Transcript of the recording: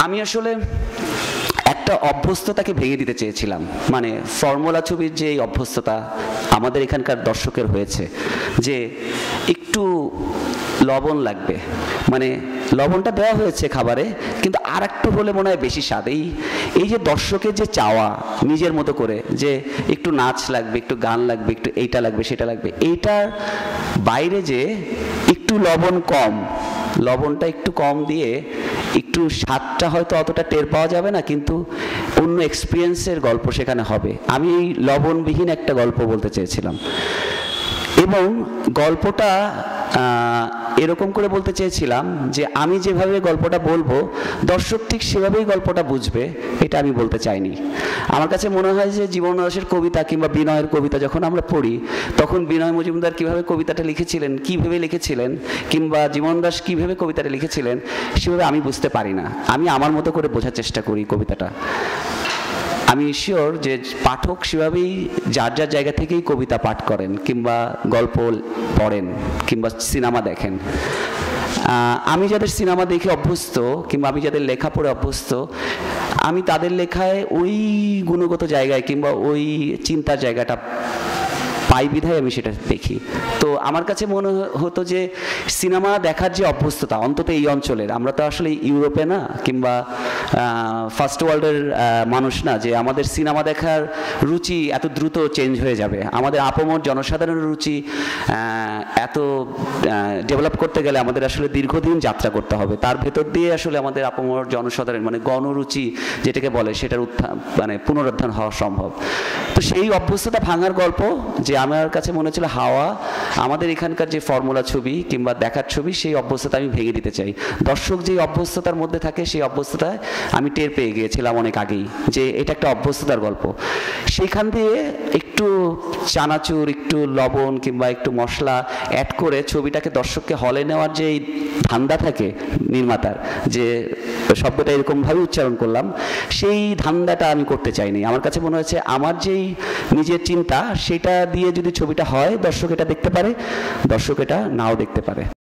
আমি আসলে একটা অভ্যস্ততাকে ভেঙে দিতে চেয়েছিলাম, মানে ফর্মুলা ছবির যে অভ্যস্ততা আমাদের এখানকার দর্শকের হয়েছে যে একটু লবণ লাগবে, মানে লবণটা দেওয়া হয়েছে খাবারে, কিন্তু আর একটু হলে মনে হয় বেশি স্বাদ। এই যে দর্শকের যে চাওয়া নিজের মতো করে যে একটু নাচ লাগবে, একটু গান লাগবে, একটু এইটা লাগবে সেটা লাগবে, এইটার বাইরে যে একটু লবণটা একটু কম দিয়ে একটু স্বাদটা হয়তো অতটা টের পাওয়া যাবে না, কিন্তু অন্য এক্সপিরিয়েন্সের গল্প সেখানে হবে। আমি এই লবণবিহীন একটা গল্প বলতে চেয়েছিলাম এবং গল্পটা এরকম করে বলতে চেয়েছিলাম যে আমি যেভাবে গল্পটা বলবো দর্শক ঠিক সেভাবেই গল্পটা বুঝবে, এটা আমি বলতে চাইনি। আমার কাছে মনে হয় যে জীবন দাশের কবিতা কিংবা বিনয়ের কবিতা যখন আমরা পড়ি তখন বিনয় মজুমদার কীভাবে কবিতাটা লিখেছিলেন, কীভাবে লিখেছিলেন, কিংবা জীবন দাস কীভাবে কবিতাটা লিখেছিলেন সেভাবে আমি বুঝতে পারি না। আমি আমার মতো করে বোঝার চেষ্টা করি কবিতাটা। আমি শিওর যে পাঠক সেভাবেই যার যার জায়গা থেকেই কবিতা পাঠ করেন কিংবা গল্প পড়েন কিংবা সিনেমা দেখেন। আমি যাদের সিনেমা দেখে অভ্যস্ত কিংবা আমি যাদের লেখা পড়ে অভ্যস্ত, আমি তাদের লেখায় ওই গুণগত জায়গায় কিংবা ওই চিন্তার জায়গাটা পাই বিধায় আমি সেটা দেখি। তো আমার কাছে মনে হতো যে সিনেমা দেখার যে অভ্যস্ততা অন্তত এই অঞ্চলের, আমরা তো আসলে ইউরোপে না কিংবা ফার্স্ট ওয়ার্ল্ডের মানুষ না যে আমাদের সিনেমা দেখার রুচি এত দ্রুত চেঞ্জ হয়ে যাবে। আমাদের আপামর জনসাধারণের রুচি এত ডেভেলপ করতে গেলে আমাদের আসলে দীর্ঘদিন যাত্রা করতে হবে। তার ভেতর দিয়ে আসলে আমাদের আপামর জনসাধারণ মানে গণরুচি যেটাকে বলে সেটার মানে পুনরুত্থান হওয়া সম্ভব। তো সেই অভ্যস্ততা ভাঙার গল্প যে আমার কাছে মনে হচ্ছিল হাওয়া আমাদের এখানকার যে ফর্মুলা ছবি কিংবা দেখার ছবি, সেই অভ্যস্ততা আমি ভেঙে দিতে চাই। দর্শক যে অভ্যস্ততার মধ্যে থাকে সেই অভ্যস্ততায় আমি টের পেয়ে গিয়েছিলাম অনেক আগেই যে এটা একটা অভ্যস্ততার গল্প। সেইখান দিয়ে একটু চানাচুর, একটু লবণ কিংবা একটু মশলা অ্যাড করে ছবিটাকে দর্শককে হলে নেওয়ার যে ধান্দা থাকে নির্মাতার, যে শব্দটা এরকমভাবে উচ্চারণ করলাম, সেই ধান্দাটা আমি করতে চাইনি। আমার কাছে মনে হয়েছে আমার যেই নিজের চিন্তা সেটা দিয়ে যদি ছবিটা হয় দর্শক এটা দেখতে পারে, দর্শক এটা নাও দেখতে পারে।